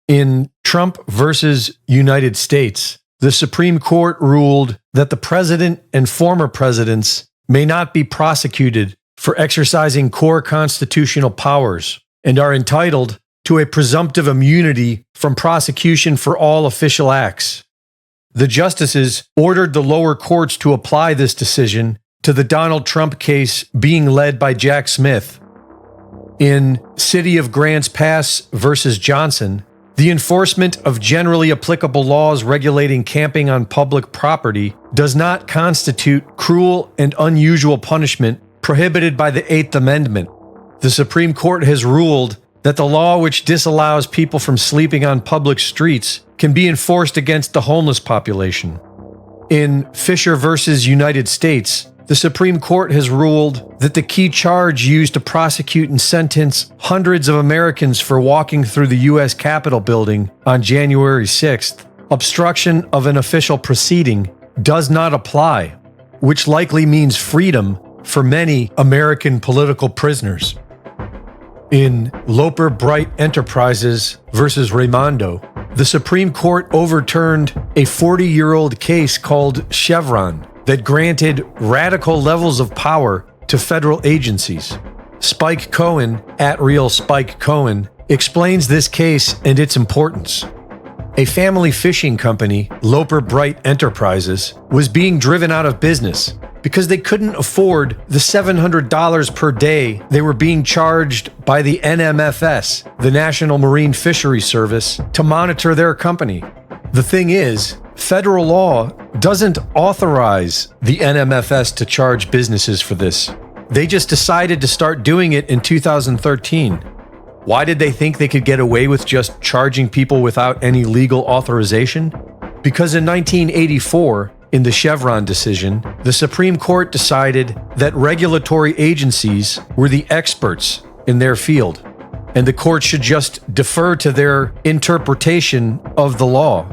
In Trump versus United States, the Supreme Court ruled that the president and former presidents may not be prosecuted for exercising core constitutional powers and are entitled to a presumptive immunity from prosecution for all official acts. The justices ordered the lower courts to apply this decision to the Donald Trump case being led by Jack Smith. In City of Grants Pass versus Johnson, the enforcement of generally applicable laws regulating camping on public property does not constitute cruel and unusual punishment prohibited by the Eighth Amendment. The Supreme Court has ruled that the law which disallows people from sleeping on public streets can be enforced against the homeless population. In Fisher versus United States, the Supreme Court has ruled that the key charge used to prosecute and sentence hundreds of Americans for walking through the U.S. Capitol building on January 6th, obstruction of an official proceeding, does not apply, which likely means freedom for many American political prisoners. In Loper Bright Enterprises versus Raimondo, the Supreme Court overturned a 40-year-old case called Chevron that granted radical levels of power to federal agencies. Spike Cohen, @RealSpikeCohen, explains this case and its importance. A family fishing company, Loper Bright Enterprises, was being driven out of business because they couldn't afford the $700 per day they were being charged by the NMFS, the National Marine Fisheries Service, to monitor their company. The thing is, federal law doesn't authorize the NMFS to charge businesses for this. They just decided to start doing it in 2013. Why did they think they could get away with just charging people without any legal authorization? Because in 1984, in the Chevron decision, the Supreme Court decided that regulatory agencies were the experts in their field, and the court should just defer to their interpretation of the law.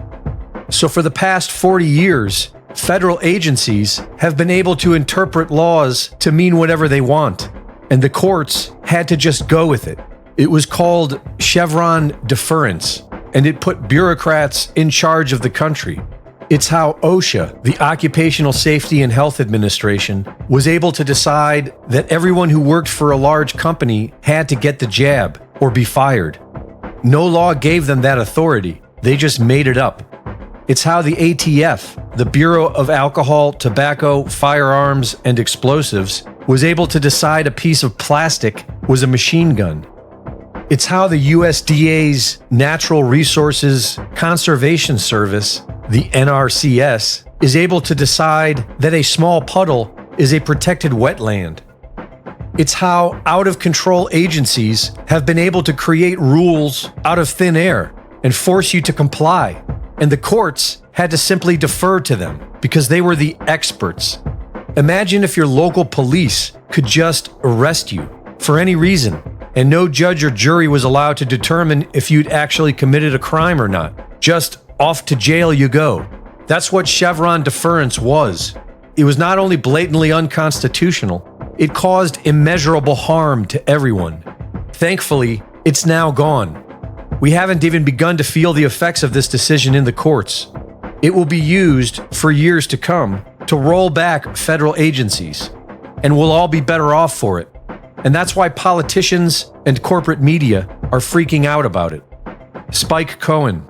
So for the past 40 years, federal agencies have been able to interpret laws to mean whatever they want, and the courts had to just go with it. It was called Chevron Deference, and it put bureaucrats in charge of the country. It's how OSHA, the Occupational Safety and Health Administration, was able to decide that everyone who worked for a large company had to get the jab or be fired. No law gave them that authority. They just made it up. It's how the ATF, the Bureau of Alcohol, Tobacco, Firearms, and Explosives, was able to decide a piece of plastic was a machine gun. It's how the USDA's Natural Resources Conservation Service, the NRCS, is able to decide that a small puddle is a protected wetland. It's how out-of-control agencies have been able to create rules out of thin air and force you to comply. And the courts had to simply defer to them because they were the experts. Imagine if your local police could just arrest you for any reason, and no judge or jury was allowed to determine if you'd actually committed a crime or not. Just off to jail you go. That's what Chevron Deference was. It was not only blatantly unconstitutional, it caused immeasurable harm to everyone. Thankfully, it's now gone. We haven't even begun to feel the effects of this decision in the courts. It will be used for years to come to roll back federal agencies, and we'll all be better off for it. And that's why politicians and corporate media are freaking out about it. Spike Cohen.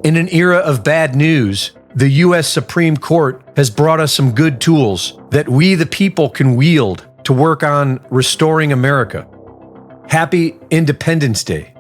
In an era of bad news, the U.S. Supreme Court has brought us some good tools that we the people can wield to work on restoring America. Happy Independence Day.